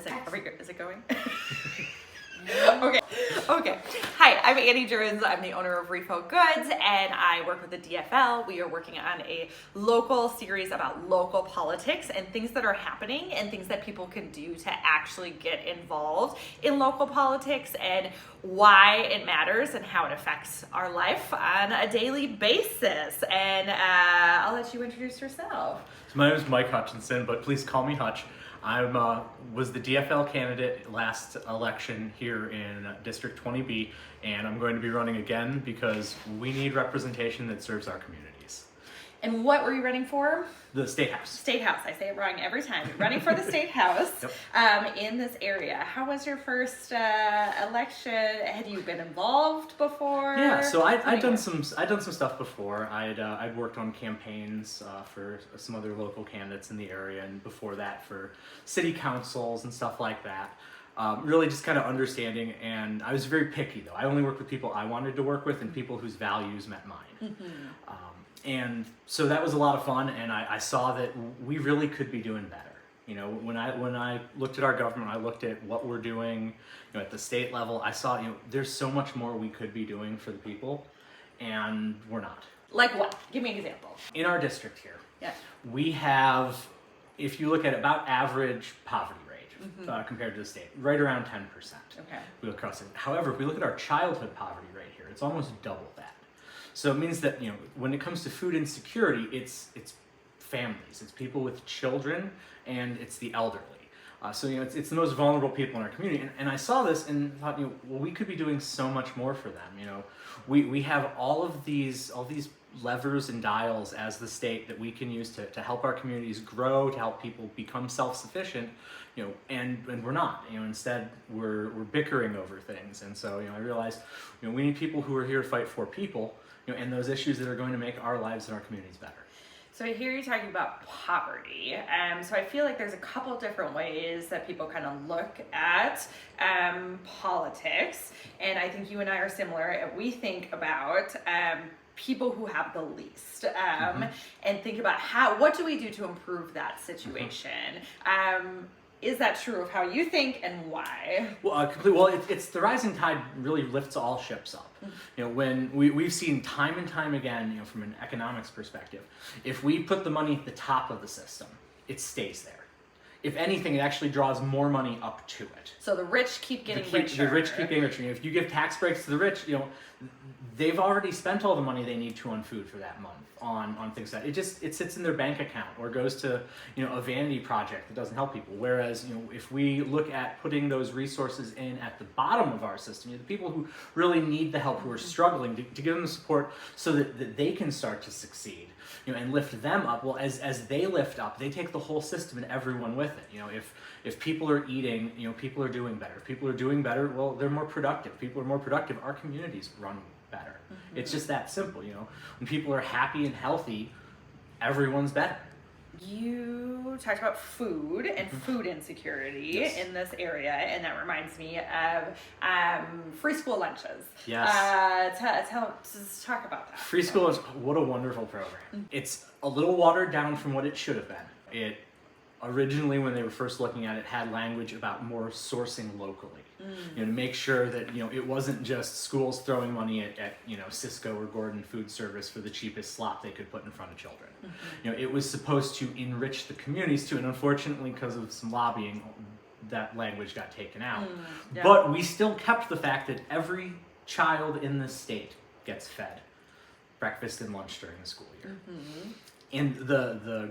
Is it going? Okay. Hi, I'm Annie.Jurrens. I'm the owner of refillgoods, and I work with the DFL. We are working on a local series about local politics and things that are happening and things that people can do to actually get involved in local politics and why it matters and how it affects our life on a daily basis. And I'll let you introduce yourself. So my name is Mike Hutchinson, but please call me Hutch. I was the DFL candidate last election here in District 20B, and I'm going to be running again because we need representation that serves our communities. And what were you running for? The State House. State House. I say it wrong every time. You're running for the State House. Yep. In this area. How was your first election? Had you been involved before? Yeah, so I'd done some stuff before. I'd worked on campaigns for some other local candidates in the area, and before that for city councils and stuff like that. Really just kind of understanding, and I was very picky though. I only worked with people I wanted to work with and people whose values met mine. Mm-hmm. And so that was a lot of fun, and I saw that we really could be doing better. You know, when I looked at our government, I looked at what we're doing, at the state level. I saw, there's so much more we could be doing for the people, and we're not. Like what? Give me an example. In our district here, yeah, we have, if you look at about average poverty rate compared to the state, right around 10%. Okay. We look across it. However, if we look at our childhood poverty rate here, it's almost double that. So it means that, when it comes to food insecurity, it's families, it's people with children, and it's the elderly. So it's the most vulnerable people in our community. And I saw this and thought, well, we could be doing so much more for them. We have all these levers and dials as the state that we can use to help our communities grow, to help people become self-sufficient, and we're not. Instead we're bickering over things. And so I realized we need people who are here to fight for people, and those issues that are going to make our lives and our communities better. So I hear you talking about poverty. So I feel like there's a couple different ways that people kind of look at politics. And I think you and I are similar. We think about people who have the least and think about what do we do to improve that situation? Is that true of how you think, and why? Well, it's the rising tide really lifts all ships up. When we've seen time and time again, from an economics perspective, if we put the money at the top of the system, it stays there. If anything, it actually draws more money up to it. So the rich keep getting richer. The rich keep getting richer. If you give tax breaks to the rich, they've already spent all the money they need to on food for that month, on things that it sits in their bank account or goes to a vanity project that doesn't help people. Whereas if we look at putting those resources in at the bottom of our system, the people who really need the help, who are struggling, to give them the support so that they can start to succeed, and lift them up. Well, as they lift up, they take the whole system and everyone with it. If people are eating, people are doing better. If people are doing better, well, they're more productive. If people are more productive, our communities run better. It's just that simple. When people are happy and healthy, everyone's better. You talked about food and food insecurity in this area, and that reminds me of free school lunches. Yes. Let's talk about that. Free school is what a wonderful program. It's a little watered down from what it should have been. It originally, when they were first looking at it, had language about more sourcing locally. To make sure that it wasn't just schools throwing money at Cisco or Gordon Food Service for the cheapest slop they could put in front of children. It was supposed to enrich the communities too, and unfortunately, because of some lobbying, that language got taken out. Yeah. But we still kept the fact that every child in this state gets fed breakfast and lunch during the school year. And the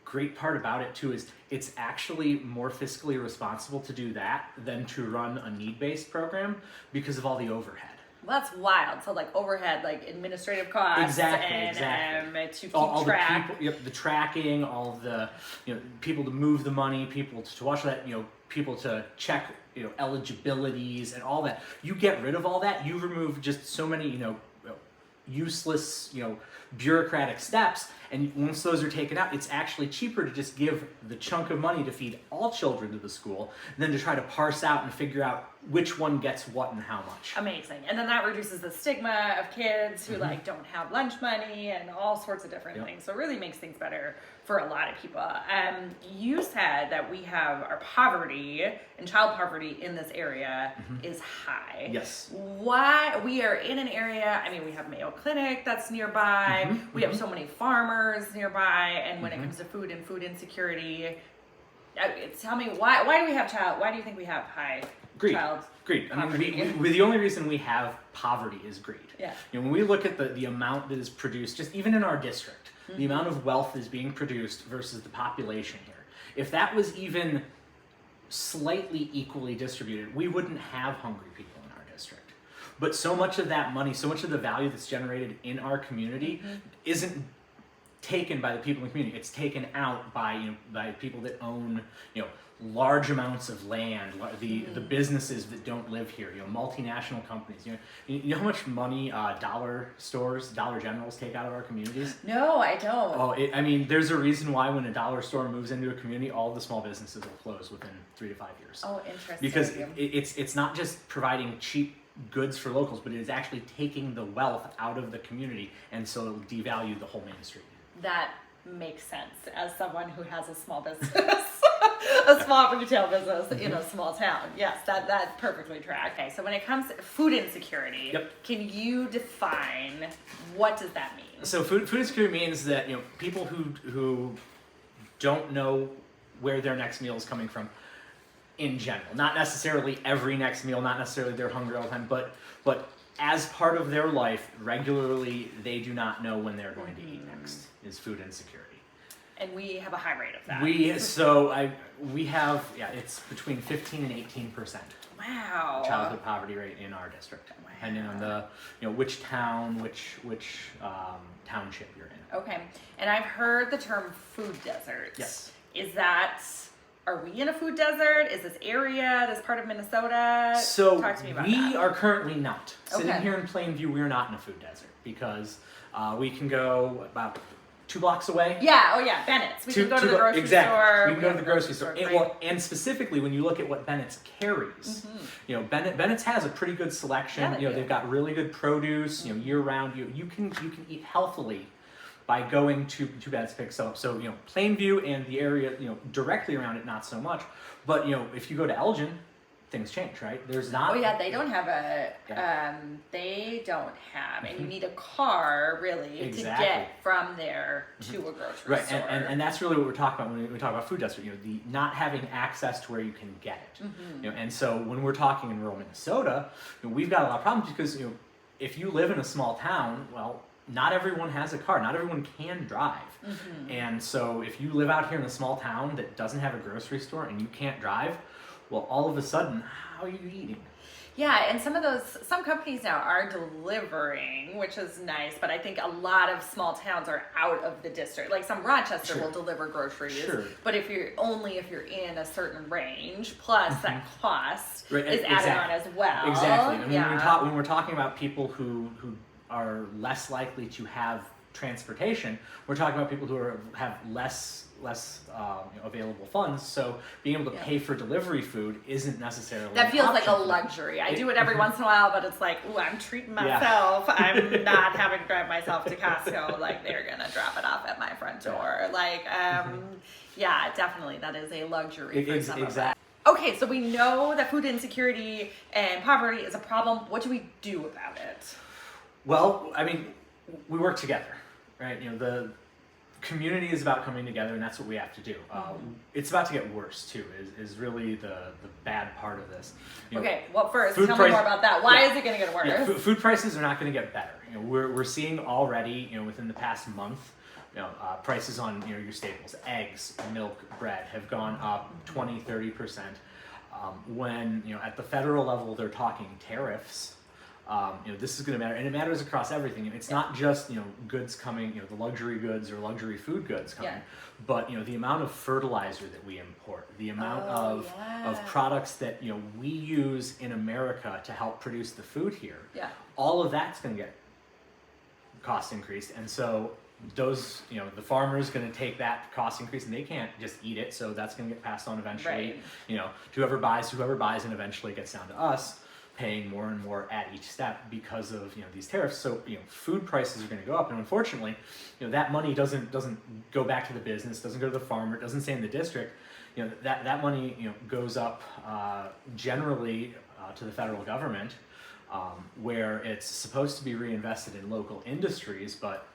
great part about it too is it's actually more fiscally responsible to do that than to run a need-based program because of all the overhead. Well, that's wild. So like overhead, like administrative costs, exactly. To keep all track. The tracking, all the people to move the money, people to watch that, people to check eligibilities and all that. You get rid of all that, you remove just so many useless bureaucratic steps. And once those are taken out, it's actually cheaper to just give the chunk of money to feed all children to the school than to try to parse out and figure out which one gets what and how much. Amazing. And then that reduces the stigma of kids who like don't have lunch money and all sorts of different things. So it really makes things better for a lot of people. You said that we have our poverty and child poverty in this area is high. Yes. Why? We are in an area, I mean, we have Mayo Clinic that's nearby. We have so many farmers nearby. And when it comes to food and food insecurity, tell me, why do you think we have high child Greed. poverty? I mean, the only reason we have poverty is greed. Yeah. You know, when we look at the amount that is produced, just even in our district, the amount of wealth that is being produced versus the population here, if that was even slightly equally distributed, we wouldn't have hungry people in our district. But so much of that money, so much of the value that's generated in our community isn't taken by the people in the community. It's taken out by by people that own large amounts of land, the businesses that don't live here, multinational companies. You know how much money dollar stores, Dollar Generals take out of our communities? No, I don't. Oh, I mean, there's a reason why when a dollar store moves into a community, all the small businesses will close within 3 to 5 years. Oh, interesting. Because it's not just providing cheap goods for locals, but it is actually taking the wealth out of the community, and so it'll devalue the whole Main Street. That makes sense as someone who has a small business, a small retail business in a small town. Yes, that's perfectly tracked. Okay, so when it comes to food insecurity, can you define what does that mean? So food insecurity means that people who don't know where their next meal is coming from in general, not necessarily every next meal, not necessarily they're hungry all the time, but as part of their life, regularly, they do not know when they're going to eat next, is food insecurity. And we have a high rate of that. We have it's between 15 and 18%. Wow. Childhood poverty rate in our district, depending on the which town, which township you're in. Okay, and I've heard the term food desert. Yes. Are we in a food desert? Is this area, this part of Minnesota? So talk to me about that. We are currently not. Sitting Okay. here in Plainview, we're not in a food desert because we can go about 2 blocks away. Yeah, Bennett's. We can go to the grocery store. We can go to the grocery store. Right? And specifically, when you look at what Bennett's carries, Bennett's has a pretty good selection. Yeah, they've got really good produce. Year round, you can eat healthily by going to Bennett's picks up. So Plainview and the area directly around it, not so much. But if you go to Elgin, things change, right? There's not. Oh yeah, they don't have and you need a car really to get from there to a grocery store. Right, and that's really what we're talking about when we talk about food desert. The not having access to where you can get it. And so when we're talking in rural Minnesota, we've got a lot of problems because if you live in a small town, well, not everyone has a car. Not everyone can drive. And so if you live out here in a small town that doesn't have a grocery store and you can't drive, well, all of a sudden, how are you eating? Yeah, and some companies now are delivering, which is nice, but I think a lot of small towns are out of the district. Like some Rochester will deliver groceries, but if you're in a certain range, plus that cost is added on as well. Exactly. And when we're talking about people who are less likely to have transportation, we're talking about people who have less available funds, so being able to pay for delivery food isn't necessarily that feels like a luxury. I do it every once in a while, but it's like, ooh, I'm treating myself. I'm not having to drive myself to Costco. Like they're gonna drop it off at my front door. Like yeah, definitely that is a luxury for some of us. Okay, so we know that food insecurity and poverty is a problem. What do we do about it? Well, I mean, we work together, right? The community is about coming together, and that's what we have to do. It's about to get worse too. Is really the bad part of this. Okay, well, first tell me more about that. Why is it going to get worse? Yeah, food prices are not going to get better. We're seeing already, within the past month, prices on your staples, eggs, milk, bread have gone up 20-30%. When at the federal level they're talking tariffs. This is going to matter, and it matters across everything. It's not just goods coming, the luxury goods or luxury food goods coming, but the amount of fertilizer that we import, the amount of products that we use in America to help produce the food here. All of that's going to get cost increased, and so those, the farmer's going to take that cost increase, and they can't just eat it, so that's going to get passed on eventually, Right. to whoever buys, and eventually it gets down to us paying more and more at each step because of these tariffs. So food prices are going to go up, and unfortunately, that money doesn't go back to the business, doesn't go to the farmer, it doesn't stay in the district. That money goes up generally to the federal government, where it's supposed to be reinvested in local industries, but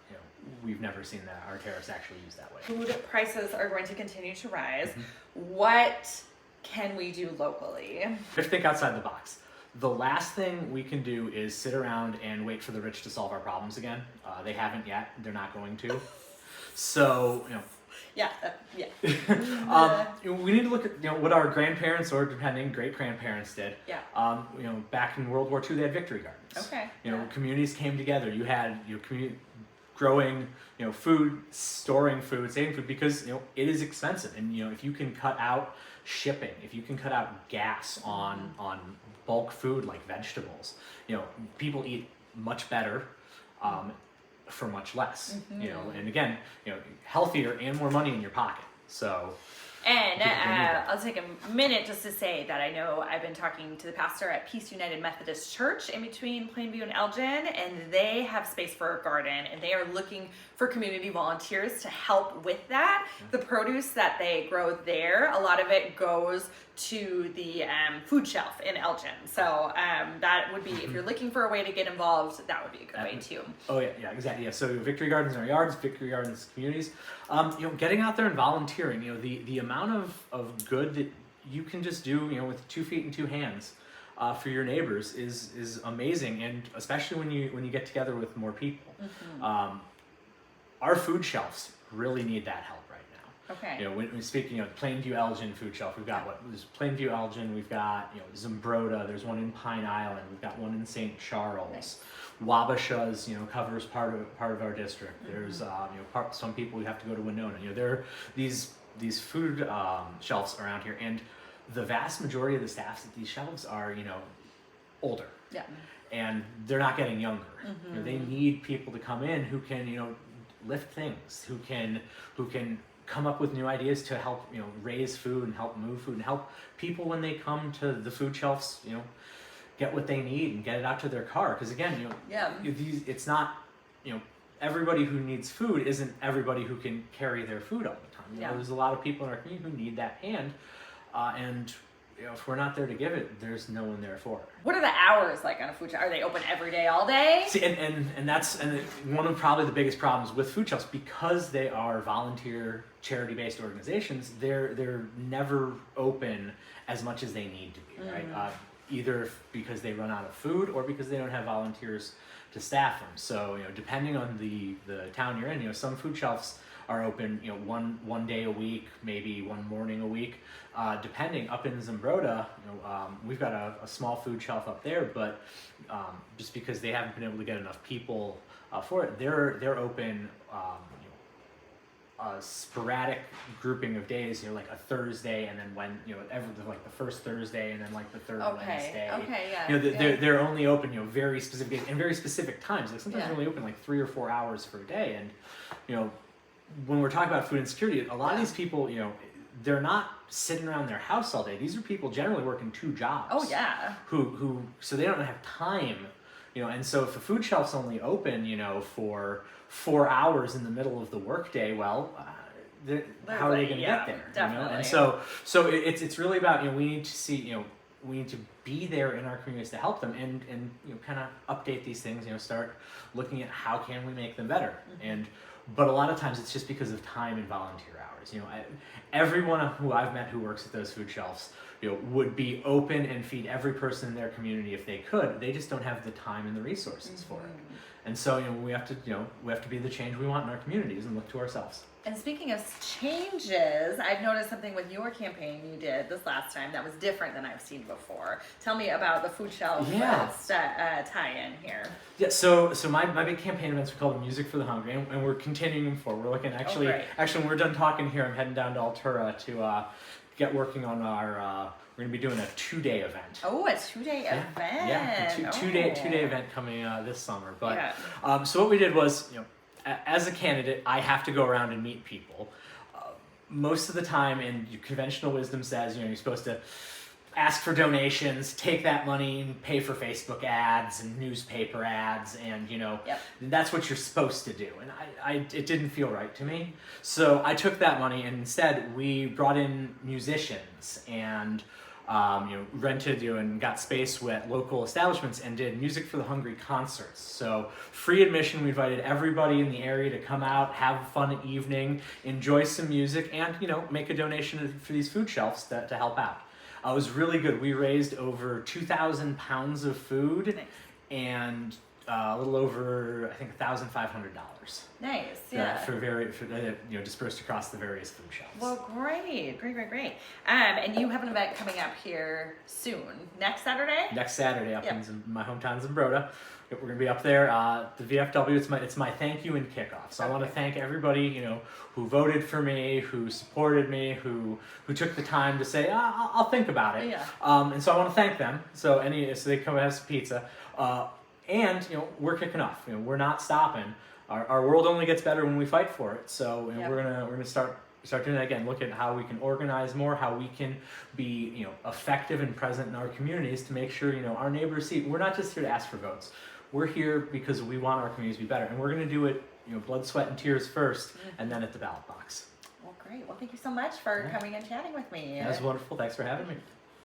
we've never seen that our tariffs actually used that way. Food prices are going to continue to rise. What can we do locally? We have to think outside the box. The last thing we can do is sit around and wait for the rich to solve our problems again. They haven't yet. They're not going to. So, Yeah. we need to look at what our grandparents, or depending, great grandparents did. Yeah. Back in World War II, they had victory gardens. Okay. Communities came together. You had community growing, food, storing food, saving food, because it is expensive, and if you can cut out shipping, if you can cut out gas on bulk food like vegetables, people eat much better for much less. And again, healthier and more money in your pocket. So. And I'll take a minute just to say that I know I've been talking to the pastor at Peace United Methodist Church in between Plainview and Elgin, and they have space for a garden, and they are looking for community volunteers to help with that. The produce that they grow there, a lot of it goes to the food shelf in Elgin. So that would be, if you're looking for a way to get involved, that would be a good way too. Oh yeah, exactly. Yeah. So victory gardens in our yards, victory gardens communities. Getting out there and volunteering. The amount of good that you can just do, with 2 feet and 2 hands, for your neighbors is amazing, and especially when you get together with more people. Our food shelves really need that help right now. Okay. When speaking of Plainview Elgin food shelf, we've got there's Plainview Elgin, we've got Zumbrota, there's one in Pine Island, we've got one in St. Charles. Nice. Wabasha's covers part of our district. There's some people who have to go to Winona. There are these food shelves around here, and the vast majority of the staffs at these shelves are older. Yeah. And they're not getting younger. They need people to come in who can lift things, who can come up with new ideas to help raise food and help move food and help people when they come to the food shelves get what they need and get it out to their car. Because again, it's not everybody who needs food isn't everybody who can carry their food all the time. There's a lot of people in our community who need that hand, and if we're not there to give it, there's no one there for it. What are the hours like on a food shelf? Are they open every day, all day? See, and that's one of probably the biggest problems with food shelves, because they are volunteer, charity-based organizations. They're never open as much as they need to be, right? Either because they run out of food or because they don't have volunteers to staff them. So depending on the town you're in, some food shelves are open one day a week, maybe one morning a week, depending. Up in Zumbrota, we've got a small food shelf up there, but just because they haven't been able to get enough people for it, they're open a sporadic grouping of days, like a Thursday, and then like the first Thursday, and then like the third Wednesday. Okay, yeah. They're only open very specific days and very specific times. Like sometimes they're only open like 3 or 4 hours per day. And when we're talking about food insecurity, a lot of these people, they're not sitting around their house all day. These are people generally working 2 jobs. Oh yeah. Who so they don't have time. And so if the food shelf's only open, for 4 hours in the middle of the workday, well, how are they going to get there? Definitely. And so it's really about we need to see we need to be there in our communities to help them and kind of update these things. Start looking at how can we make them better. But a lot of times it's just because of time and volunteer hours. Everyone who I've met who works at those food shelves, would be open and feed every person in their community if they could. They just don't have the time and the resources for it. And so, we have to be the change we want in our communities and look to ourselves. And speaking of changes, I've noticed something with your campaign you did this last time that was different than I've seen before. Tell me about the food shelf tie-in here. Yeah, so my big campaign events are called Music for the Hungry, and we're continuing them forward. We're looking actually when we're done talking here, I'm heading down to Altura get working on our. We're going to be doing a 2-day event. Oh, a 2-day event. Yeah, a two-day event coming this summer. But yeah. so what we did was, as a candidate, I have to go around and meet people. Most of the time, and conventional wisdom says, you're supposed to ask for donations, take that money, and pay for Facebook ads and newspaper ads, and that's what you're supposed to do. And it didn't feel right to me, so I took that money and instead we brought in musicians and rented and got space at local establishments and did Music for the Hungry concerts. So free admission, we invited everybody in the area to come out, have a fun evening, enjoy some music, and make a donation for these food shelves to help out. It was really good. We raised over 2,000 pounds of food. Nice. And a little over, I think, $1,500. Nice, yeah. For dispersed across the various food shelves. Well, great. And you have an event coming up here soon. Next Saturday? Next Saturday, up in my hometown, Zimbrota. We're going to be up there. The VFW. It's my thank you and kickoff. So I want to thank everybody who voted for me, who supported me, who took the time to say I'll think about it. Yeah. And so I want to thank them. So they come and have some pizza. And we're kicking off. We're not stopping. Our world only gets better when we fight for it. So we're gonna start doing that again. Look at how we can organize more, how we can be effective and present in our communities to make sure our neighbors see we're not just here to ask for votes. We're here because we want our communities to be better, and we're gonna do it blood, sweat, and tears first, and then at the ballot box. Well, great. Well, thank you so much for coming and chatting with me. That was wonderful. Thanks for having me.